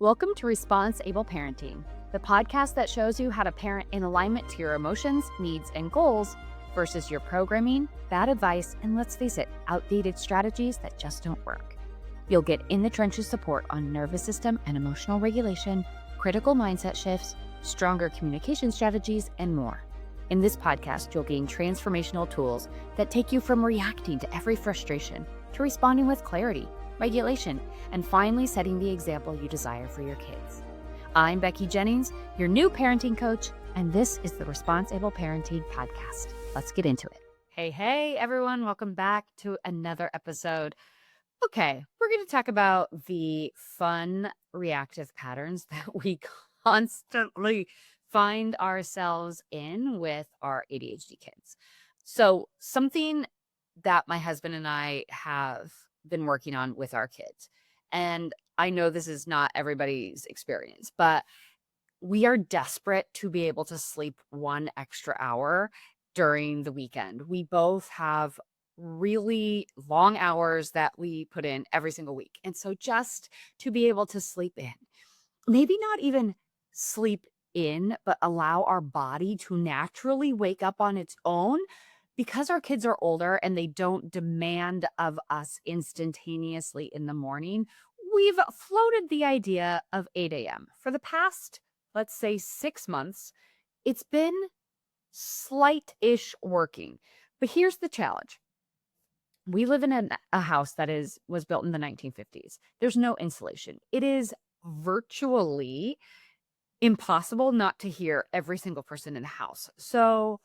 Welcome to Response Able Parenting, the podcast that shows you how to parent in alignment to your emotions, needs, and goals versus your programming, bad advice, and let's face it, outdated strategies that just don't work. You'll get in the trenches support on nervous system and emotional regulation, critical mindset shifts, stronger communication strategies, and more. In this podcast, you'll gain transformational tools that take you from reacting to every frustration to responding with clarity, regulation, and finally setting the example you desire for your kids. I'm Becky Jennings, your new parenting coach, and this is the Response Able Parenting podcast. Let's get into it. Hey, everyone. Welcome back to another episode. Okay, we're going to talk about the fun reactive patterns that we constantly find ourselves in with our ADHD kids. So something that my husband and I have been working on with our kids, and I know this is not everybody's experience, but we are desperate to be able to sleep one extra hour during the weekend. We both have really long hours that we put in every single week. And so just to be able to sleep in, maybe not even sleep in, but allow our body to naturally wake up on its own because our kids are older and they don't demand of us instantaneously in the morning. We've floated the idea of 8 a.m. For the past, let's say 6 months. It's been slight-ish working. But here's the challenge. We live in a house that was built in the 1950s. There's no insulation. It is virtually impossible not to hear every single person in the house. So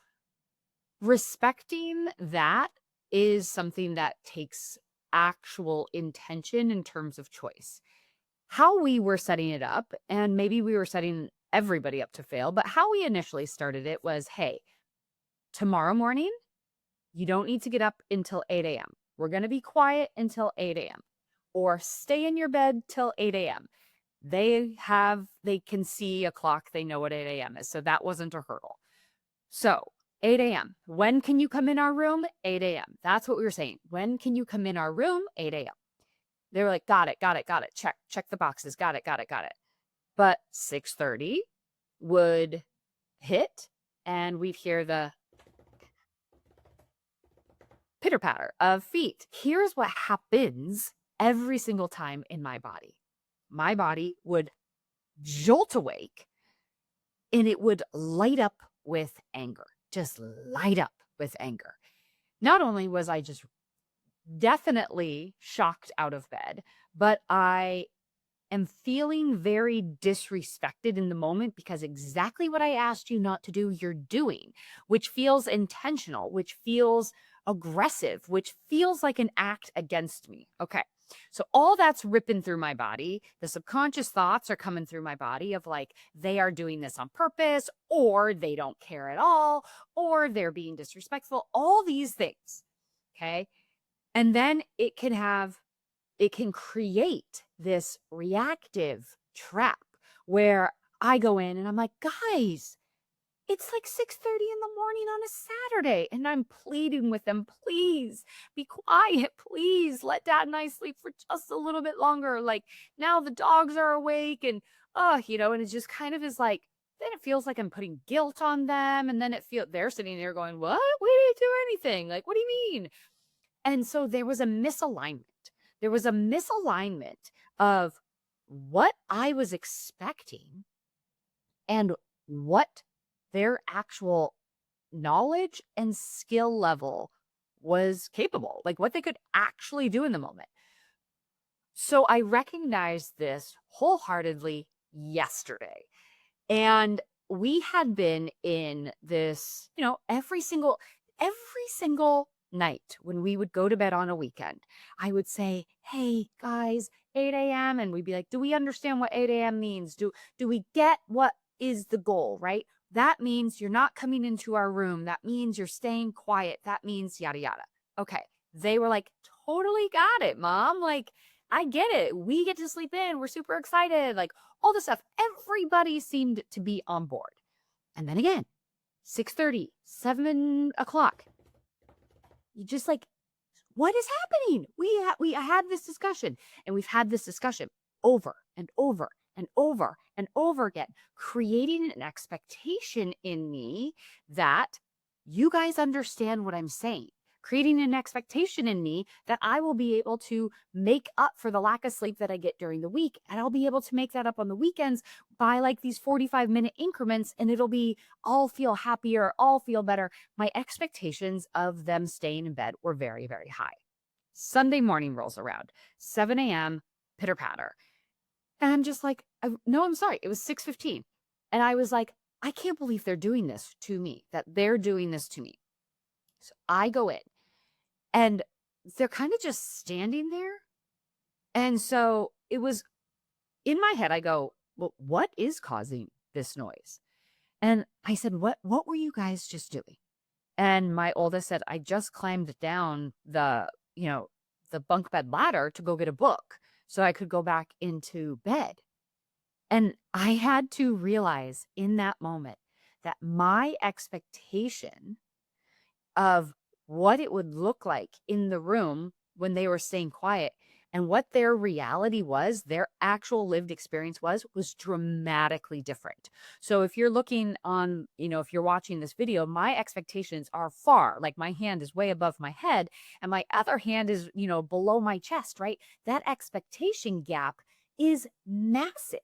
respecting that is something that takes actual intention in terms of choice. How we were setting it up, and maybe we were setting everybody up to fail, but how we initially started it was, hey, tomorrow morning, you don't need to get up until 8 a.m. We're going to be quiet until 8 a.m. or stay in your bed till 8 a.m. They can see a clock. They know what 8 a.m. is. So that wasn't a hurdle. So 8 a.m. When can you come in our room? 8 a.m. That's what we were saying. When can you come in our room? 8 a.m. They were like, got it. Check the boxes. Got it. But 6:30 would hit and we'd hear the pitter patter of feet. Here's what happens every single time in my body. My body would jolt awake and it would light up with anger, just light up with anger. Not only was I just definitely shocked out of bed, but I am feeling very disrespected in the moment because exactly what I asked you not to do, you're doing, which feels intentional, which feels aggressive, which feels like an act against me. Okay. So all that's ripping through my body. The subconscious thoughts are coming through my body of like, they are doing this on purpose, or they don't care at all, or they're being disrespectful, all these things. Okay. And then it can create this reactive trap where I go in and I'm like, guys, it's like 6:30 in the morning on a Saturday. And I'm pleading with them, please be quiet. Please let dad and I sleep for just a little bit longer. Like now the dogs are awake and, and it just kind of is like, then it feels like I'm putting guilt on them. And then they're sitting there going, what? We didn't do anything. Like, what do you mean? And so there was a misalignment. There was a misalignment of what I was expecting and what their actual knowledge and skill level was capable, like what they could actually do in the moment. So I recognized this wholeheartedly yesterday. And we had been in this, every single night when we would go to bed on a weekend, I would say, hey guys, 8 a.m. And we'd be like, do we understand what 8 a.m. means? Do we get what is the goal, right? That means you're not coming into our room. That means you're staying quiet. That means yada, yada. Okay. They were like, totally got it, mom. Like, I get it. We get to sleep in. We're super excited. Like all this stuff. Everybody seemed to be on board. And then again, 6:30, 7 o'clock. You just like, what is happening? We had this discussion and we've had this discussion over and over and over and over again, creating an expectation in me that you guys understand what I'm saying, creating an expectation in me that I will be able to make up for the lack of sleep that I get during the week. And I'll be able to make that up on the weekends by like these 45-minute increments. And it'll be, I'll feel happier, I'll feel better. My expectations of them staying in bed were very, very high. Sunday morning rolls around, 7 a.m., pitter patter. And I'm just like, no, I'm sorry. It was 6:15. And I was like, I can't believe they're doing this to me, that they're doing this to me. So I go in and they're kind of just standing there. And so it was in my head, I go, well, what is causing this noise? And I said, what were you guys just doing? And my oldest said, I just climbed down the bunk bed ladder to go get a book so I could go back into bed. And I had to realize in that moment that my expectation of what it would look like in the room when they were staying quiet and what their reality was, their actual lived experience was dramatically different. So if you're looking on, if you're watching this video, my expectations are far, like my hand is way above my head and my other hand is, below my chest, right? That expectation gap is massive.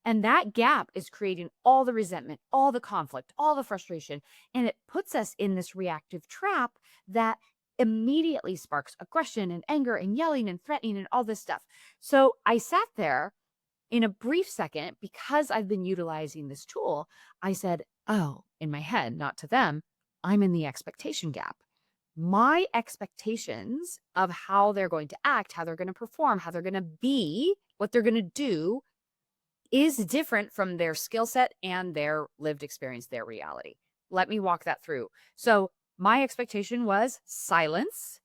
And that gap is creating all the resentment, all the conflict, all the frustration. And it puts us in this reactive trap that immediately sparks aggression and anger and yelling and threatening and all this stuff. So I sat there in a brief second because I've been utilizing this tool. I said, oh, in my head, not to them, I'm in the expectation gap. My expectations of how they're going to act, how they're going to perform, how they're going to be, what they're going to do is different from their skill set and their lived experience, their reality. Let me walk that through. So my expectation was silence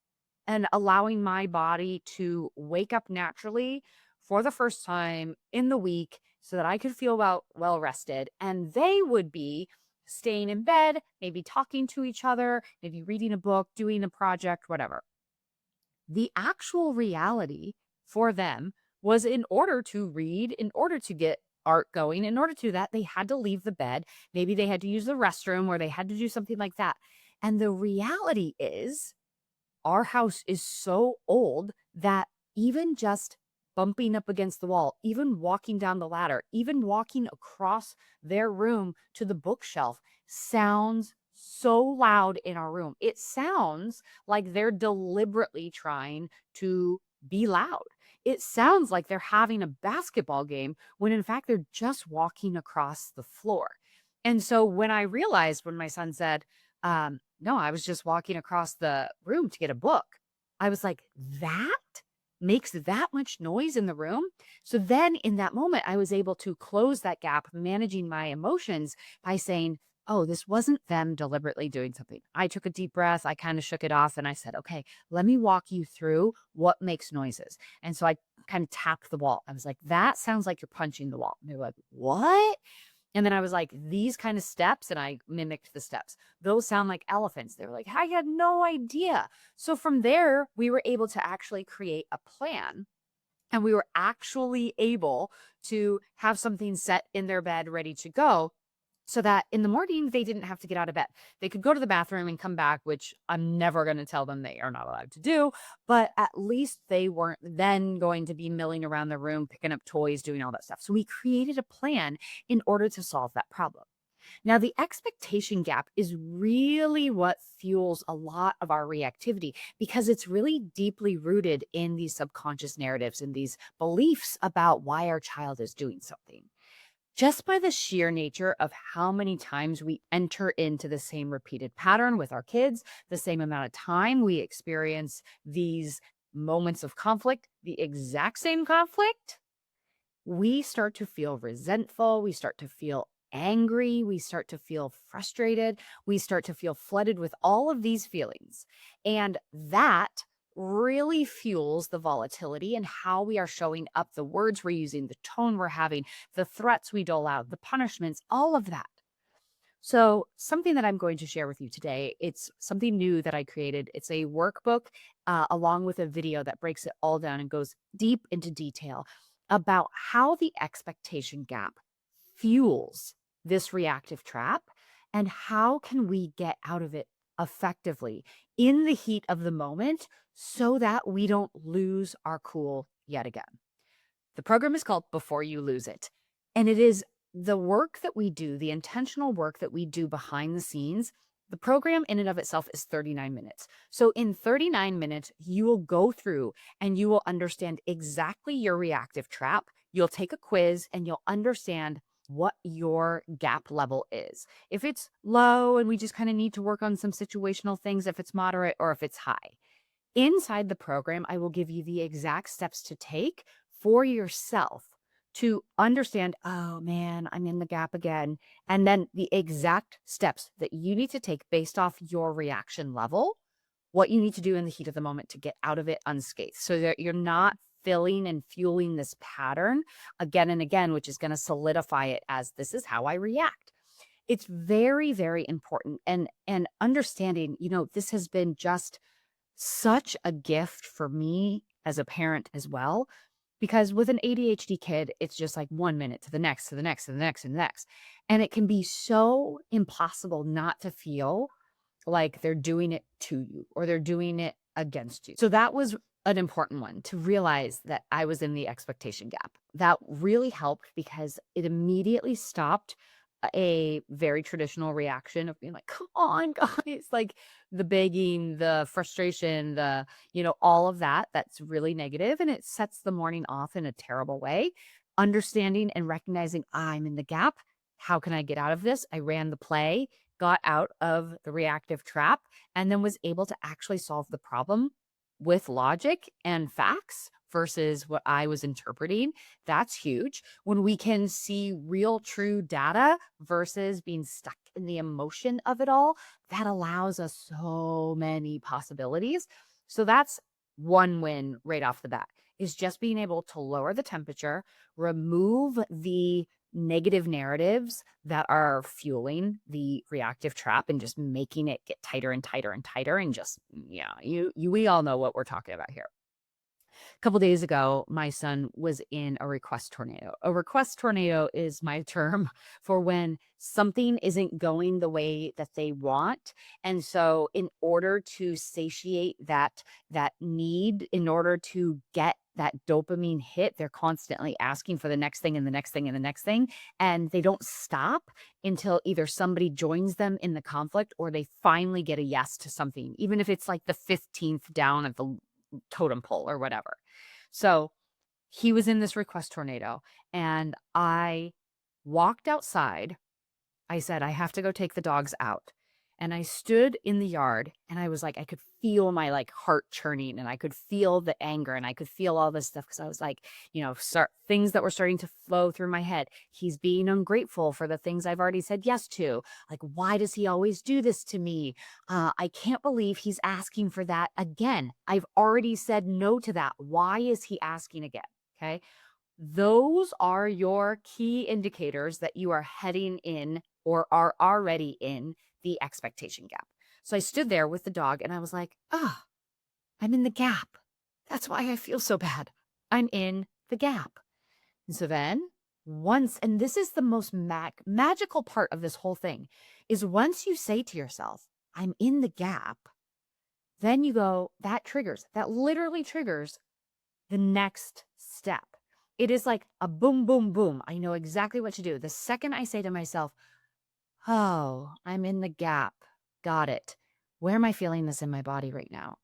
and allowing my body to wake up naturally for the first time in the week so that I could feel well rested. And they would be staying in bed, maybe talking to each other, maybe reading a book, doing a project, whatever. The actual reality for them was in order to read, in order to get art going, in order to do that, they had to leave the bed. Maybe they had to use the restroom or they had to do something like that. And the reality is our house is so old that even just bumping up against the wall, even walking down the ladder, even walking across their room to the bookshelf sounds so loud in our room. It sounds like they're deliberately trying to be loud. It sounds like they're having a basketball game when in fact they're just walking across the floor. And so when I realized when my son said, no, I was just walking across the room to get a book, I was like, that makes that much noise in the room. So then in that moment, I was able to close that gap, managing my emotions by saying, oh, this wasn't them deliberately doing something. I took a deep breath. I kind of shook it off and I said, okay, let me walk you through what makes noises. And so I kind of tapped the wall. I was like, that sounds like you're punching the wall. And they were like, what? And then I was like, these kind of steps, and I mimicked the steps. Those sound like elephants. They were like, I had no idea. So from there, we were able to actually create a plan. And we were actually able to have something set in their bed ready to go so that in the morning, they didn't have to get out of bed. They could go to the bathroom and come back, which I'm never going to tell them they are not allowed to do. But at least they weren't then going to be milling around the room, picking up toys, doing all that stuff. So we created a plan in order to solve that problem. Now, the expectation gap is really what fuels a lot of our reactivity because it's really deeply rooted in these subconscious narratives and these beliefs about why our child is doing something. Just by the sheer nature of how many times we enter into the same repeated pattern with our kids, the same amount of time we experience these moments of conflict, the exact same conflict, we start to feel resentful, we start to feel angry, we start to feel frustrated, we start to feel flooded with all of these feelings. And that really fuels the volatility and how we are showing up, the words we're using, the tone we're having, the threats we dole out, the punishments, all of that. So something that I'm going to share with you today, it's something new that I created. It's a workbook along with a video that breaks it all down and goes deep into detail about how the expectation gap fuels this reactive trap and how can we get out of it effectively in the heat of the moment so that we don't lose our cool yet again. The program is called Before You Lose It. And it is the work that we do, the intentional work that we do behind the scenes. The program in and of itself is 39 minutes. So in 39 minutes, you will go through and you will understand exactly your reactive trap. You'll take a quiz and you'll understand what your gap level is. If it's low and we just kind of need to work on some situational things, if it's moderate or if it's high. Inside the program, I will give you the exact steps to take for yourself to understand, oh man, I'm in the gap again. And then the exact steps that you need to take based off your reaction level, what you need to do in the heat of the moment to get out of it unscathed so that you're not filling and fueling this pattern again and again, which is going to solidify it as this is how I react. It's very, very important. And understanding, this has been just such a gift for me as a parent as well. Because with an ADHD kid, it's just like 1 minute to the next, to the next, to the next, and the next. And it can be so impossible not to feel like they're doing it to you or they're doing it against you. So that was an important one to realize that I was in the expectation gap. That really helped because it immediately stopped a very traditional reaction of being like, come on, guys, like the begging, the frustration, all of that. That's really negative and it sets the morning off in a terrible way. Understanding and recognizing I'm in the gap. How can I get out of this? I ran the play, got out of the reactive trap, and then was able to actually solve the problem with logic and facts versus what I was interpreting. That's huge. When we can see real, true data versus being stuck in the emotion of it all, that allows us so many possibilities. So that's one win right off the bat, is just being able to lower the temperature, remove the negative narratives that are fueling the reactive trap and just making it get tighter and tighter and tighter. And just, we all know what we're talking about here. A couple days ago, my son was in a request tornado. A request tornado is my term for when something isn't going the way that they want. And so in order to satiate that need, in order to get that dopamine hit, they're constantly asking for the next thing and the next thing and the next thing. And they don't stop until either somebody joins them in the conflict or they finally get a yes to something, even if it's like the 15th down of the totem pole or whatever. So he was in this request tornado and I walked outside. I said, I have to go take the dogs out. And I stood in the yard and I was like, I could feel my heart churning and I could feel the anger and I could feel all this stuff. Cause I was like, things that were starting to flow through my head. He's being ungrateful for the things I've already said yes to. Like, why does he always do this to me? I can't believe he's asking for that again. I've already said no to that. Why is he asking again? Okay. Those are your key indicators that you are heading in or are already in the expectation gap. So I stood there with the dog and I was like, I'm in the gap. That's why I feel so bad. I'm in the gap. And so then and this is the most magical part of this whole thing, is once you say to yourself, I'm in the gap, then you go, that literally triggers the next step. It is like a boom, boom, boom. I know exactly what to do. The second I say to myself, oh, I'm in the gap. Got it. Where am I feeling this in my body right now?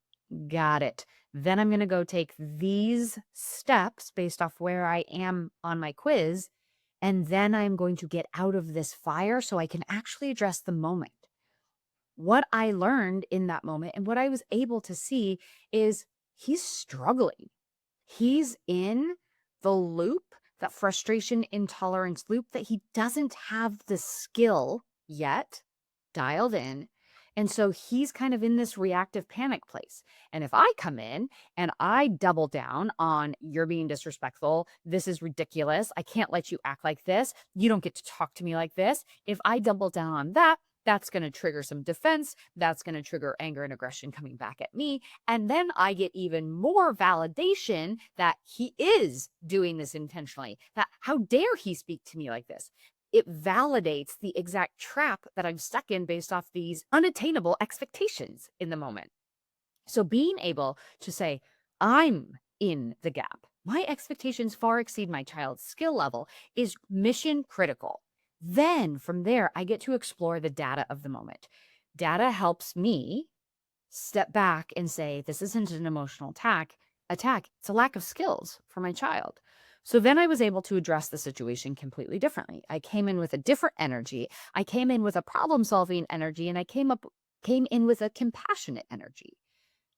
Got it. Then I'm going to go take these steps based off where I am on my quiz. And then I'm going to get out of this fire so I can actually address the moment. What I learned in that moment and what I was able to see is he's struggling. He's in the loop, that frustration intolerance loop, that he doesn't have the skill yet dialed in. And so he's kind of in this reactive panic place. And if I come in and I double down on, you're being disrespectful, this is ridiculous, I can't let you act like this, you don't get to talk to me like this. If I double down on that, That's going to trigger some defense. That's going to trigger anger and aggression coming back at me. And then I get even more validation that he is doing this intentionally. That how dare he speak to me like this? It validates the exact trap that I'm stuck in based off these unattainable expectations in the moment. So being able to say, I'm in the gap. My expectations far exceed my child's skill level is mission critical. Then from there, I get to explore the data of the moment. Data helps me step back and say, this isn't an emotional attack. It's a lack of skills for my child. So then I was able to address the situation completely differently. I came in with a different energy. I came in with a problem solving energy, and I came in with a compassionate energy.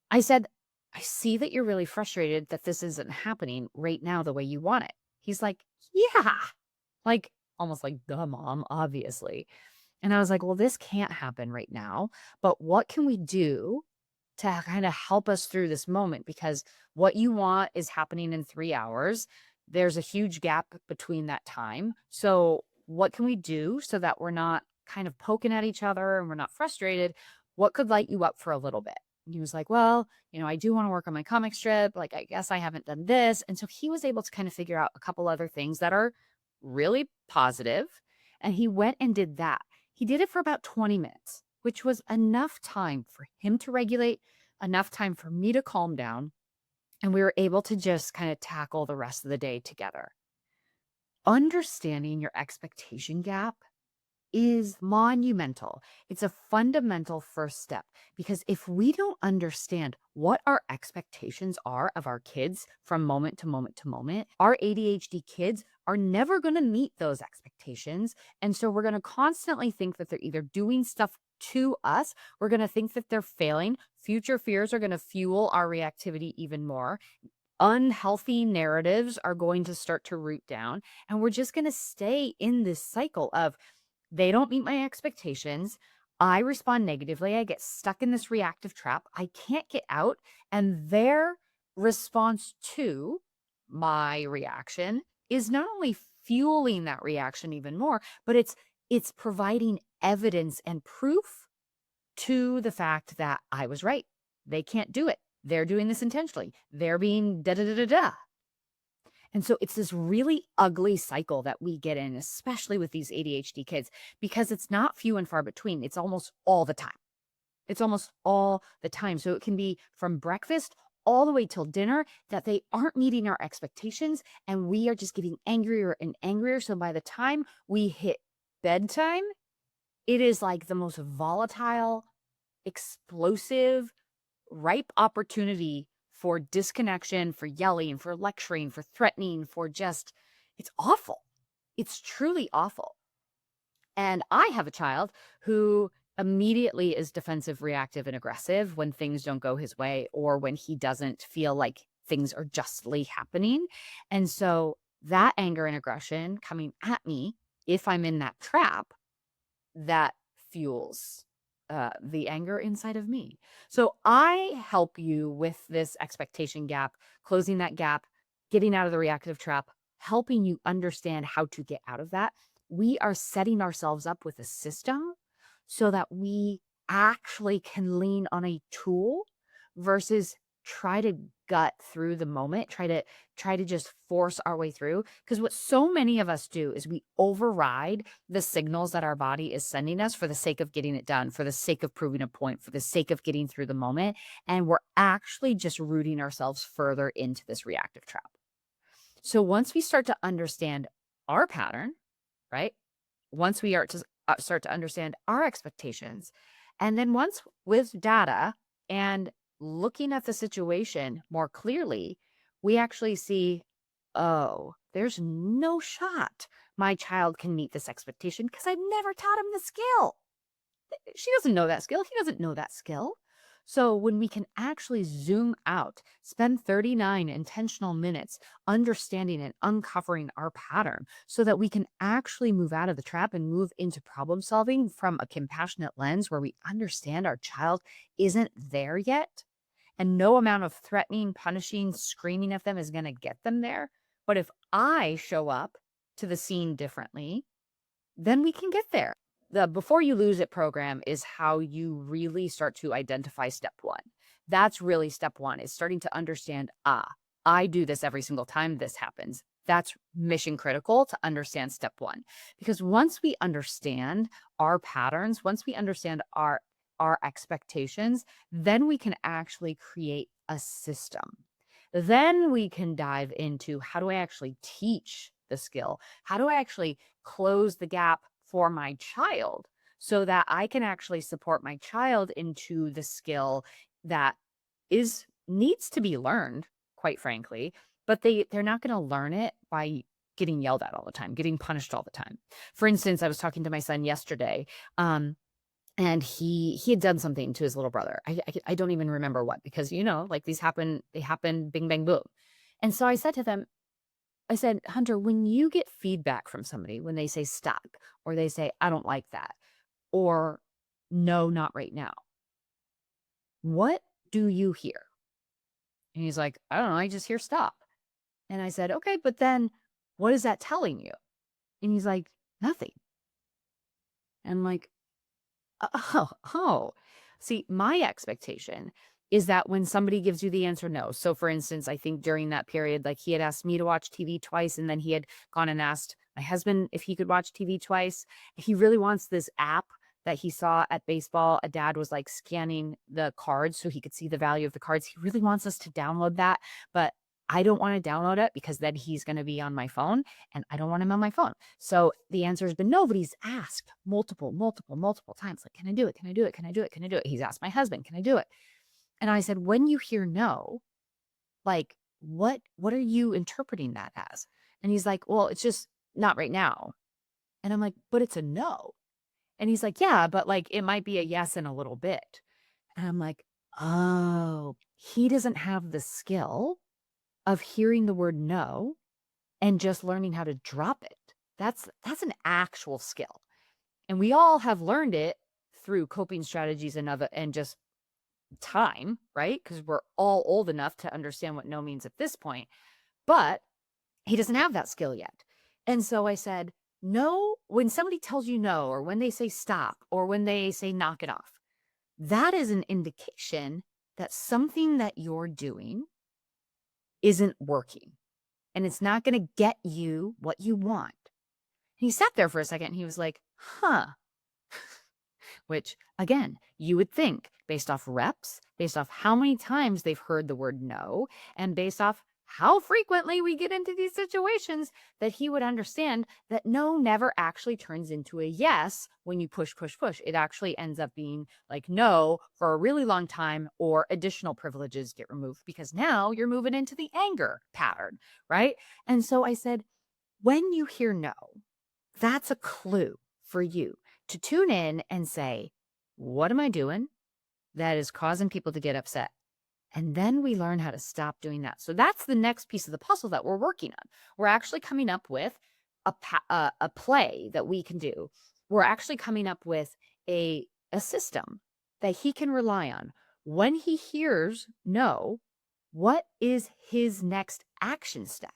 I said, I see that you're really frustrated that this isn't happening right now the way you want it. He's like, yeah, like almost like, duh, mom, obviously. And I was like, well, this can't happen right now, but what can we do to kind of help us through this moment? Because what you want is happening in 3 hours. There's a huge gap between that time. So what can we do so that we're not kind of poking at each other and we're not frustrated? What could light you up for a little bit? And he was like, well, I do want to work on my comic strip. Like, I guess I haven't done this. And so he was able to kind of figure out a couple other things that are really positive. And he went and did that. He did it for about 20 minutes, which was enough time for him to regulate, enough time for me to calm down. And we were able to just kind of tackle the rest of the day together. Understanding your expectation gap is monumental. It's a fundamental first step, because if we don't understand what our expectations are of our kids from moment to moment to moment, our ADHD kids are never going to meet those expectations. And so we're going to constantly think that they're either doing stuff to us. We're going to think that they're failing. Future fears are going to fuel our reactivity even more. Unhealthy narratives are going to start to root down. And we're just going to stay in this cycle of, they don't meet my expectations. I respond negatively. I get stuck in this reactive trap. I can't get out. And their response to my reaction is not only fueling that reaction even more, but it's providing evidence and proof to the fact that I was right. They can't do it. They're doing this intentionally. They're being da da da da da. And so it's this really ugly cycle that we get in, especially with these ADHD kids, because it's not few and far between. It's almost all the time. It's almost all the time. So it can be from breakfast all the way till dinner that they aren't meeting our expectations, and we are just getting angrier and angrier. So by the time we hit bedtime, it is like the most volatile, explosive, ripe opportunity for disconnection, for yelling, for lecturing, for threatening, for just, it's awful. It's truly awful. And I have a child who immediately is defensive, reactive, and aggressive when things don't go his way, or when he doesn't feel like things are justly happening. And so that anger and aggression coming at me, if I'm in that trap, that fuels the anger inside of me. So I help you with this expectation gap, closing that gap, getting out of the reactive trap, helping you understand how to get out of that. We are setting ourselves up with a system so that we actually can lean on a tool versus try to gut through the moment, try to just force our way through. Because what so many of us do is we override the signals that our body is sending us for the sake of getting it done, for the sake of proving a point, for the sake of getting through the moment. And we're actually just rooting ourselves further into this reactive trap. So once we start to understand our pattern, right? Once we are to start to understand our expectations, and then once with data and looking at the situation more clearly, we actually see, oh, there's no shot my child can meet this expectation because I've never taught him the skill. She doesn't know that skill. He doesn't know that skill. So when we can actually zoom out, spend 39 intentional minutes understanding and uncovering our pattern so that we can actually move out of the trap and move into problem solving from a compassionate lens where we understand our child isn't there yet. And no amount of threatening, punishing, screaming at them is going to get them there. But if I show up to the scene differently, then we can get there. the before you lose it program is how you really start to identify step one. That's really step one, is starting to understand, I do this every single time this happens. That's mission critical to understand step one. Because once we understand our patterns, once we understand our expectations, then we can actually create a system. Then we can dive into, how do I actually teach the skill? How do I actually close the gap for my child so that I can actually support my child into the skill that is needs to be learned, quite frankly, but they're not going to learn it by getting yelled at all the time, getting punished all the time. For instance, I was talking to my son yesterday, and he had done something to his little brother. I don't even remember what, because like they happen, bing bang boom. And so I said to them, I said, Hunter, when you get feedback from somebody, when they say stop, or they say, I don't like that, or no, not right now, what do you hear? And he's like, I don't know, I just hear stop. And I said, okay, but then what is that telling you? And he's like, nothing. And I'm like, oh. See, my expectation is that when somebody gives you the answer no. So for instance, I think during that period, like, he had asked me to watch TV twice, and then he had gone and asked my husband if he could watch TV twice. He really wants this app that he saw at baseball. A dad was like scanning the cards so he could see the value of the cards. He really wants us to download that, but I don't want to download it because then he's going to be on my phone, and I don't want him on my phone. So the answer has been no, but he's asked multiple times, like, can I do it? Can I do it? Can I do it? Can I do it? He's asked my husband, can I do it? And I said, when you hear no, like, what are you interpreting that as? And he's like, well, it's just not right now. And I'm like, but it's a no. And he's like, yeah, but like, it might be a yes in a little bit. And I'm like, oh, he doesn't have the skill of hearing the word no and just learning how to drop it. That's an actual skill. And we all have learned it through coping strategies and just time, right? Because we're all old enough to understand what no means at this point. But he doesn't have that skill yet. And so I said, no, when somebody tells you no, or when they say stop, or when they say knock it off, that is an indication that something that you're doing isn't working, and it's not going to get you what you want. And he sat there for a second and he was like, huh. Which, again, you would think, based off reps, based off how many times they've heard the word no, and based off how frequently we get into these situations, that he would understand that no never actually turns into a yes when you push. It actually ends up being like no for a really long time, or additional privileges get removed because now you're moving into the anger pattern, right? And so I said, when you hear no, that's a clue for you to tune in and say, what am I doing that is causing people to get upset? And then we learn how to stop doing that. So that's the next piece of the puzzle that we're working on. We're actually coming up with a play that we can do. We're actually coming up with a system that he can rely on. When he hears no, what is his next action step?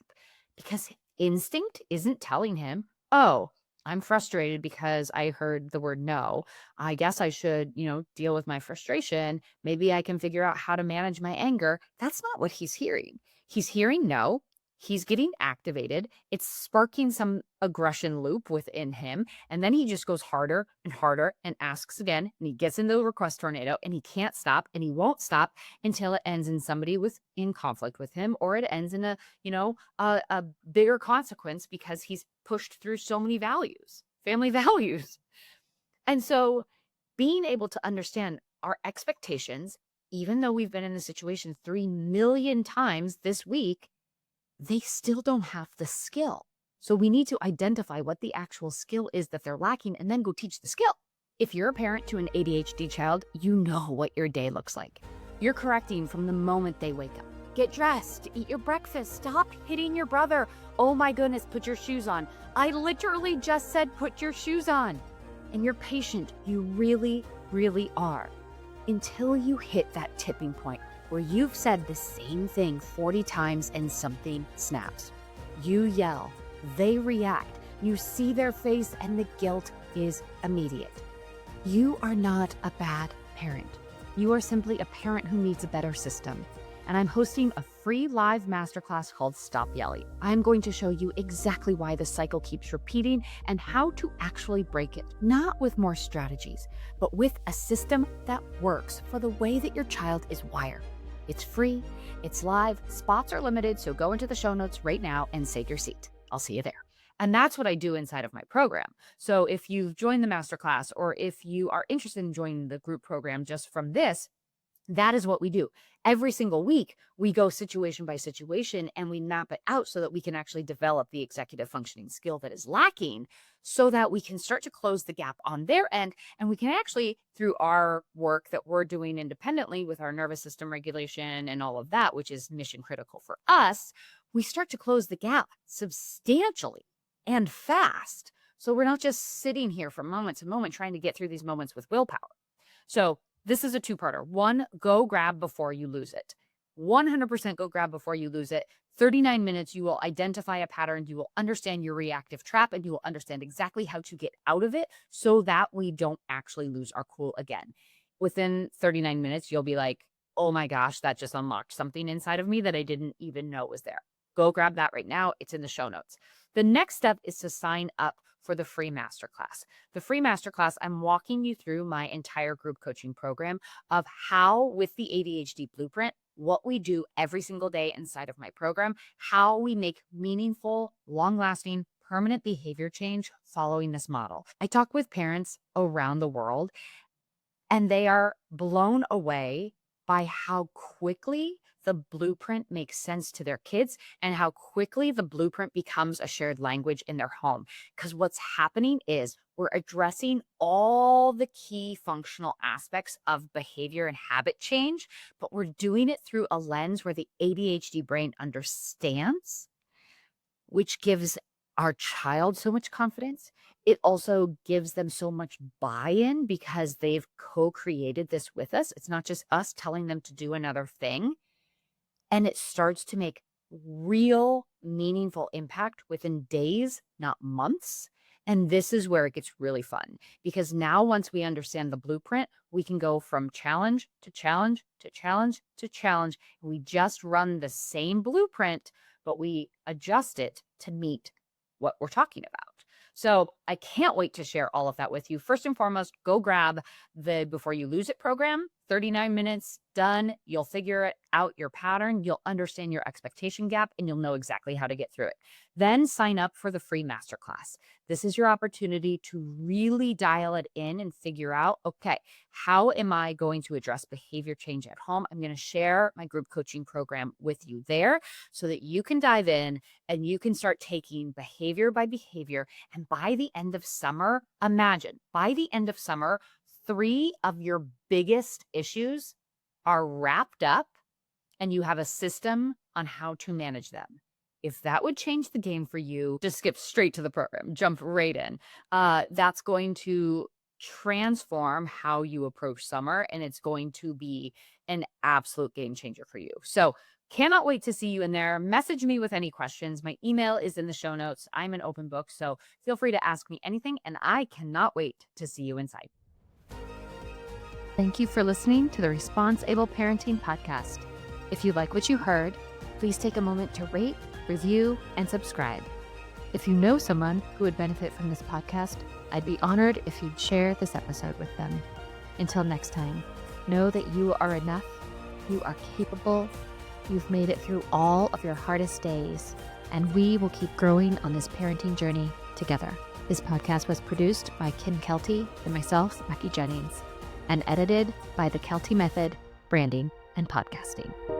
Because instinct isn't telling him, oh, I'm frustrated because I heard the word no. I guess I should, deal with my frustration. Maybe I can figure out how to manage my anger. That's not what he's hearing. He's hearing no. He's getting activated. It's sparking some aggression loop within him. And then he just goes harder and harder and asks again. And he gets into the request tornado, and he can't stop, and he won't stop until it ends in somebody in conflict with him, or it ends in a bigger consequence because he's pushed through so many values, family values. And so being able to understand our expectations, even though we've been in the situation 3 million times this week, they still don't have the skill. So we need to identify what the actual skill is that they're lacking, and then go teach the skill. If you're a parent to an ADHD child, you know what your day looks like. You're correcting from the moment they wake up. Get dressed, eat your breakfast, stop hitting your brother. Oh my goodness, put your shoes on. I literally just said, put your shoes on. And you're patient, you really, really are. Until you hit that tipping point where you've said the same thing 40 times and something snaps. You yell, they react, you see their face, and the guilt is immediate. You are not a bad parent. You are simply a parent who needs a better system. And I'm hosting a free live masterclass called Stop Yelling. I'm going to show you exactly why the cycle keeps repeating and how to actually break it, not with more strategies, but with a system that works for the way that your child is wired. It's free, it's live, spots are limited, so go into the show notes right now and save your seat. I'll see you there. And that's what I do inside of my program. So if you've joined the masterclass or if you are interested in joining the group program just from this, that is what we do. Every single week, we go situation by situation and we map it out so that we can actually develop the executive functioning skill that is lacking so that we can start to close the gap on their end. And we can actually, through our work that we're doing independently with our nervous system regulation and all of that, which is mission critical for us, we start to close the gap substantially and fast. So we're not just sitting here from moment to moment trying to get through these moments with willpower. So this is a two-parter. 1, go grab before you lose it. 100% go grab before you lose it. 39 minutes, you will identify a pattern, you will understand your reactive trap, and you will understand exactly how to get out of it so that we don't actually lose our cool again. Within 39 minutes, you'll be like, oh my gosh, that just unlocked something inside of me that I didn't even know was there. Go grab that right now. It's in the show notes. The next step is to sign up for the free masterclass. The free masterclass, I'm walking you through my entire group coaching program of how, with the ADHD blueprint, what we do every single day inside of my program, how we make meaningful, long-lasting, permanent behavior change following this model. I talk with parents around the world, and they are blown away by how quickly the blueprint makes sense to their kids and how quickly the blueprint becomes a shared language in their home. Because what's happening is we're addressing all the key functional aspects of behavior and habit change, but we're doing it through a lens where the ADHD brain understands, which gives our child so much confidence. It also gives them so much buy-in because they've co-created this with us. It's not just us telling them to do another thing. And it starts to make real meaningful impact within days, not months. And this is where it gets really fun because now once we understand the blueprint, we can go from challenge to challenge to challenge to challenge. We just run the same blueprint, but we adjust it to meet what we're talking about. So I can't wait to share all of that with you. First and foremost, go grab the Before You Lose It program. 39 minutes, done. You'll figure out your pattern. You'll understand your expectation gap and you'll know exactly how to get through it. Then sign up for the free masterclass. This is your opportunity to really dial it in and figure out, okay, how am I going to address behavior change at home? I'm going to share my group coaching program with you there so that you can dive in and you can start taking behavior by behavior. And by the end of summer, imagine by the end of summer, 3 of your biggest issues are wrapped up and you have a system on how to manage them. If that would change the game for you, just skip straight to the program, jump right in. That's going to transform how you approach summer and it's going to be an absolute game changer for you. So cannot wait to see you in there. Message me with any questions. My email is in the show notes. I'm an open book, so feel free to ask me anything and I cannot wait to see you inside. Thank you for listening to the Responsible Parenting Podcast. If you like what you heard, please take a moment to rate, review, and subscribe. If you know someone who would benefit from this podcast, I'd be honored if you'd share this episode with them. Until next time, know that you are enough, you are capable, you've made it through all of your hardest days, and we will keep growing on this parenting journey together. This podcast was produced by Kim Kelty and myself, Becky Jennings, and edited by the Kelty Method, Branding and Podcasting.